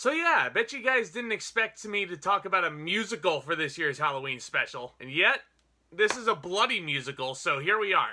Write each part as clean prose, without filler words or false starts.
So yeah, I bet you guys didn't expect me to talk about a musical for this year's Halloween special. And yet, this is a bloody musical, so here we are.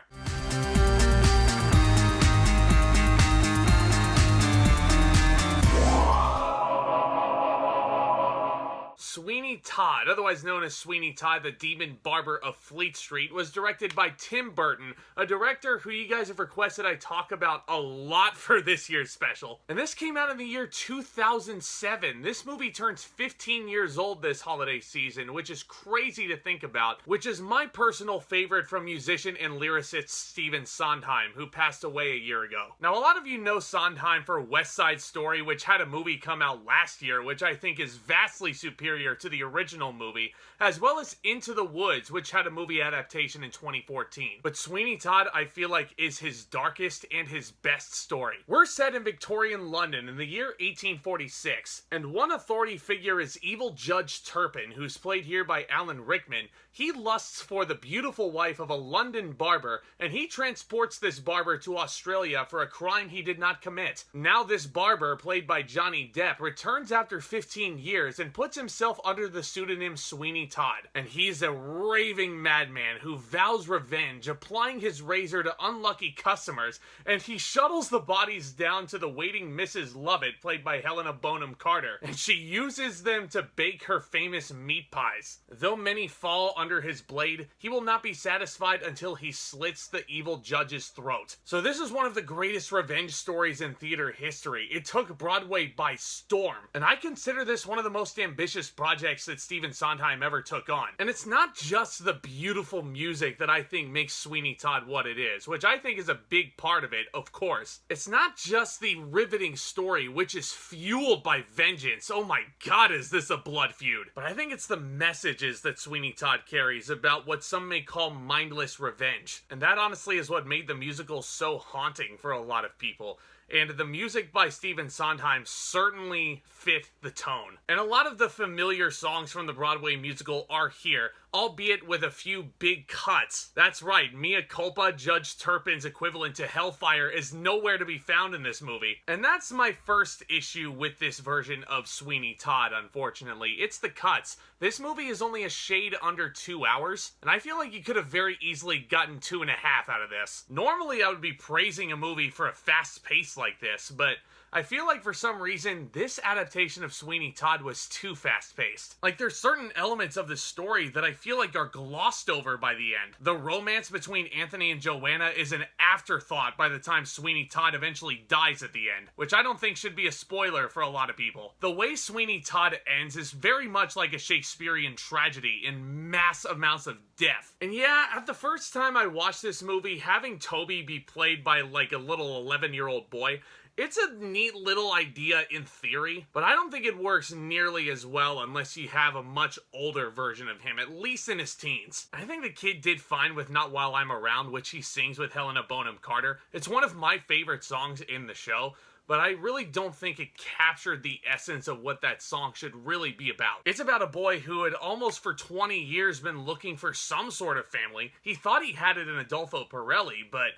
Sweeney Todd, otherwise known as Sweeney Todd, the Demon Barber of Fleet Street, was directed by Tim Burton, a director who you guys have requested I talk about a lot for this year's special. And this came out in the year 2007. This movie turns 15 years old this holiday season, which is crazy to think about, which is my personal favorite from musician and lyricist Stephen Sondheim, who passed away a year ago. Now, a lot of you know Sondheim for West Side Story, which had a movie come out last year, which I think is vastly superior to the original movie, as well as Into the Woods, which had a movie adaptation in 2014. But Sweeney Todd, I feel like, is his darkest and his best story. We're set in Victorian London in the year 1846, and one authority figure is evil Judge Turpin, who's played here by Alan Rickman. He lusts for the beautiful wife of a London barber, and he transports this barber to Australia for a crime he did not commit. Now this barber, played by Johnny Depp, returns after 15 years and puts himself under the pseudonym Sweeney Todd. And he's a raving madman who vows revenge, applying his razor to unlucky customers, and he shuttles the bodies down to the waiting Mrs. Lovett, played by Helena Bonham Carter, and she uses them to bake her famous meat pies. Though many fall under his blade, he will not be satisfied until he slits the evil judge's throat. So this is one of the greatest revenge stories in theater history. It took Broadway by storm, and I consider this one of the most ambitious projects that Stephen Sondheim ever took on. And it's not just the beautiful music that I think makes Sweeney Todd what it is, which I think is a big part of it, of course. It's not just the riveting story, which is fueled by vengeance. Oh my god, is this a blood feud? But I think it's the messages that Sweeney Todd carries about what some may call mindless revenge. And that honestly is what made the musical so haunting for a lot of people. And the music by Stephen Sondheim certainly fit the tone. And a lot of the familiar songs from the Broadway musical are here, albeit with a few big cuts. That's right, Mea Culpa, Judge Turpin's equivalent to Hellfire, is nowhere to be found in this movie. And that's my first issue with this version of Sweeney Todd, unfortunately. It's the cuts. This movie is only a shade under 2 hours, and I feel like you could have very easily gotten 2.5 out of this. Normally I would be praising a movie for a fast pace like this, but I feel like for some reason, this adaptation of Sweeney Todd was too fast-paced. Like, there's certain elements of the story that I feel like are glossed over by the end. The romance between Anthony and Joanna is an afterthought by the time Sweeney Todd eventually dies at the end, which I don't think should be a spoiler for a lot of people. The way Sweeney Todd ends is very much like a Shakespearean tragedy in mass amounts of death. And yeah, at the first time I watched this movie, having Toby be played by like a little 11-year-old boy, it's a neat little idea in theory, but I don't think it works nearly as well unless you have a much older version of him, at least in his teens. I think the kid did fine with Not While I'm Around, which he sings with Helena Bonham Carter. It's one of my favorite songs in the show, but I really don't think it captured the essence of what that song should really be about. It's about a boy who had almost for 20 years been looking for some sort of family. He thought he had it in Adolfo Pirelli, but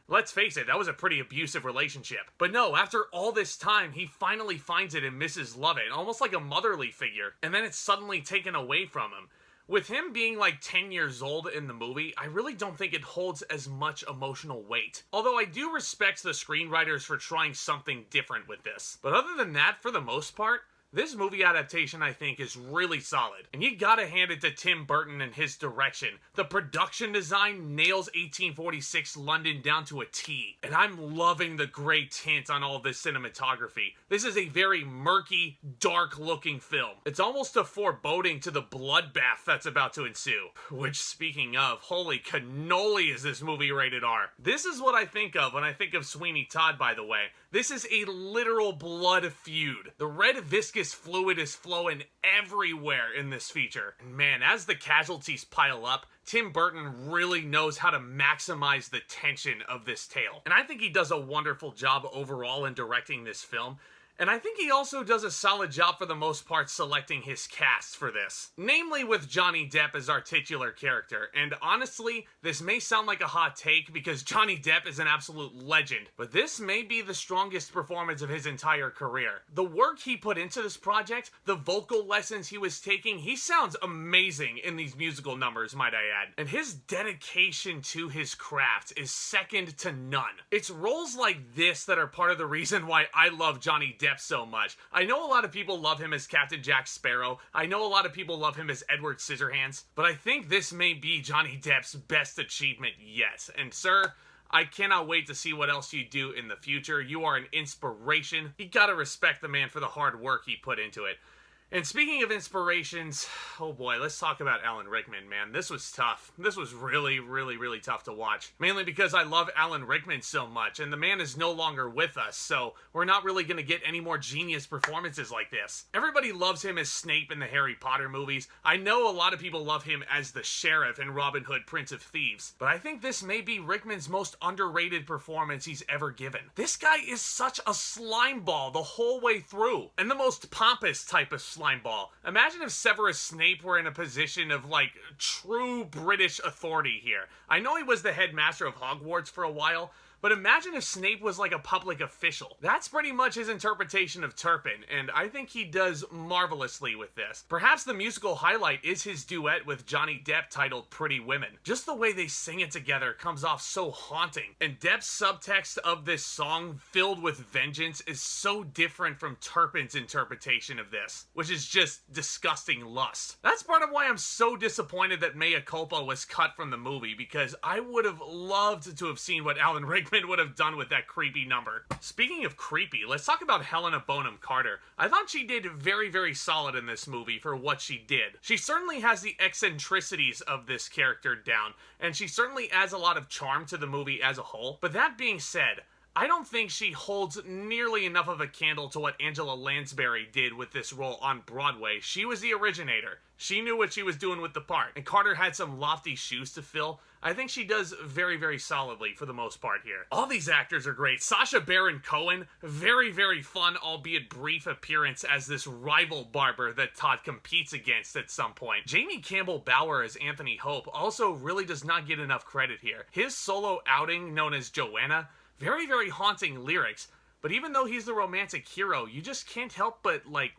let's face it, that was a pretty abusive relationship. But no, after all this time, he finally finds it in Mrs. Lovett, almost like a motherly figure, and then it's suddenly taken away from him. With him being like 10 years old in the movie, I really don't think it holds as much emotional weight. Although I do respect the screenwriters for trying something different with this. But other than that, for the most part, this movie adaptation, I think, is really solid. And you gotta hand it to Tim Burton and his direction. The production design nails 1846 London down to a T. And I'm loving the gray tint on all this cinematography. This is a very murky, dark-looking film. It's almost a foreboding to the bloodbath that's about to ensue. Which, speaking of, holy cannoli is this movie rated R. This is what I think of when I think of Sweeney Todd, by the way. This is a literal blood feud. The red viscous fluid is flowing everywhere in this feature. And man, as the casualties pile up, Tim Burton really knows how to maximize the tension of this tale. And I think he does a wonderful job overall in directing this film. And I think he also does a solid job for the most part selecting his cast for this. Namely with Johnny Depp as our titular character. And honestly, this may sound like a hot take because Johnny Depp is an absolute legend, but this may be the strongest performance of his entire career. The work he put into this project, the vocal lessons he was taking, he sounds amazing in these musical numbers, might I add. And his dedication to his craft is second to none. It's roles like this that are part of the reason why I love Johnny Depp so much. I know a lot of people love him as Captain Jack Sparrow. I know a lot of people love him as Edward Scissorhands, but I think this may be Johnny Depp's best achievement yet. And sir, I cannot wait to see what else you do in the future. You are an inspiration. You gotta respect the man for the hard work he put into it. And speaking of inspirations, oh boy, let's talk about Alan Rickman, man. This was tough. This was really, really, really tough to watch. Mainly because I love Alan Rickman so much, and the man is no longer with us, so we're not really gonna get any more genius performances like this. Everybody loves him as Snape in the Harry Potter movies. I know a lot of people love him as the sheriff in Robin Hood, Prince of Thieves, but I think this may be Rickman's most underrated performance he's ever given. This guy is such a slime ball the whole way through, and the most pompous type of slime ball. Imagine if Severus Snape were in a position of, like, true British authority here. I know he was the headmaster of Hogwarts for a while, but imagine if Snape was like a public official. That's pretty much his interpretation of Turpin, and I think he does marvelously with this. Perhaps the musical highlight is his duet with Johnny Depp titled Pretty Women. Just the way they sing it together comes off so haunting, and Depp's subtext of this song, filled with vengeance, is so different from Turpin's interpretation of this, which is just disgusting lust. That's part of why I'm so disappointed that Mea Culpa was cut from the movie, because I would have loved to have seen what Alan Rickman would have done with that creepy number. Speaking of creepy, let's talk about Helena Bonham Carter. I thought she did very, very solid in this movie for what she did. She certainly has the eccentricities of this character down, and she certainly adds a lot of charm to the movie as a whole. But that being said, I don't think she holds nearly enough of a candle to what Angela Lansbury did with this role on Broadway. She was the originator. She knew what she was doing with the part, and Carter had some lofty shoes to fill. I think she does very, very solidly for the most part here. All these actors are great. Sacha Baron Cohen, very, very fun, albeit brief appearance as this rival barber that Todd competes against at some point. Jamie Campbell Bower as Anthony Hope also really does not get enough credit here. His solo outing, known as Joanna, very, very haunting lyrics, but even though he's the romantic hero, you just can't help but, like,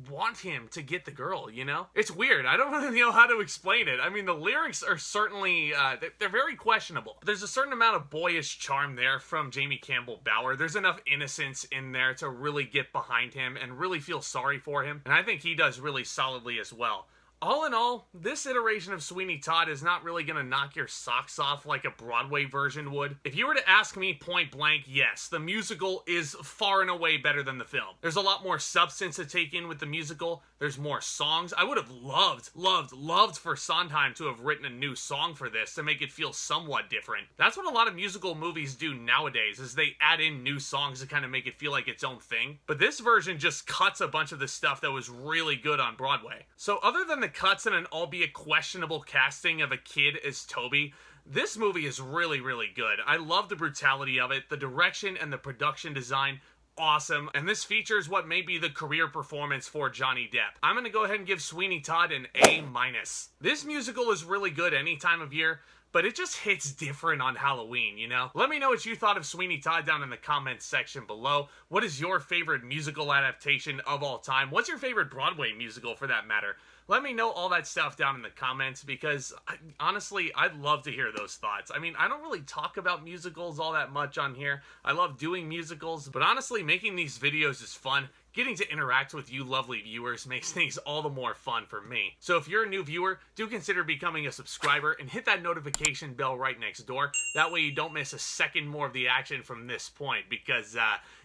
want him to get the girl, you know? It's weird. I don't really know how to explain it. I mean, the lyrics are certainly, they're very questionable. There's a certain amount of boyish charm there from Jamie Campbell Bower. There's enough innocence in there to really get behind him and really feel sorry for him, and I think he does really solidly as well. All in all, this iteration of Sweeney Todd is not really going to knock your socks off like a Broadway version would. If you were to ask me point blank, yes, the musical is far and away better than the film. There's a lot more substance to take in with the musical. There's more songs. I would have loved for Sondheim to have written a new song for this to make it feel somewhat different. That's what a lot of musical movies do nowadays, is they add in new songs to kind of make it feel like its own thing. But this version just cuts a bunch of the stuff that was really good on Broadway. So other than the cuts and an albeit questionable casting of a kid as Toby, this movie is really, really good. I love the brutality of it, the direction and the production design, awesome, and this features what may be the career performance for Johnny Depp. I'm gonna go ahead and give Sweeney Todd an A-. This musical is really good any time of year, but it just hits different on Halloween, you know? Let me know what you thought of Sweeney Todd down in the comments section below. What is your favorite musical adaptation of all time? What's your favorite Broadway musical, for that matter? Let me know all that stuff down in the comments, because honestly, I'd love to hear those thoughts. I mean, I don't really talk about musicals all that much on here. I love doing musicals, but honestly, making these videos is fun. Getting to interact with you lovely viewers makes things all the more fun for me. So if you're a new viewer, do consider becoming a subscriber and hit that notification bell right next door. That way you don't miss a second more of the action from this point, because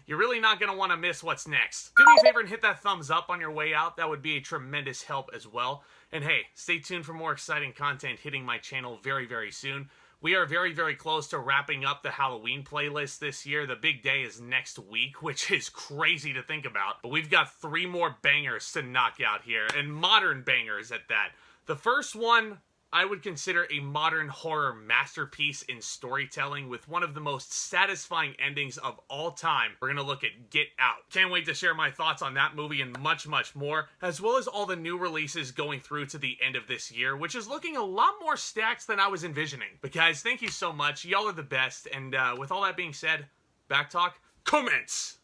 you're really not going to want to miss what's next. Do me a favor and hit that thumbs up on your way out. That would be a tremendous help as well. And hey, stay tuned for more exciting content hitting my channel very, very soon. We are very, very close to wrapping up the Halloween playlist this year. The big day is next week, which is crazy to think about. But we've got 3 more bangers to knock out here, and modern bangers at that. The first one, I would consider a modern horror masterpiece in storytelling with one of the most satisfying endings of all time. We're gonna look at Get Out. Can't wait to share my thoughts on that movie and much, much more, as well as all the new releases going through to the end of this year, which is looking a lot more stacked than I was envisioning. But guys, thank you so much. Y'all are the best. And with all that being said, Back Talk commence!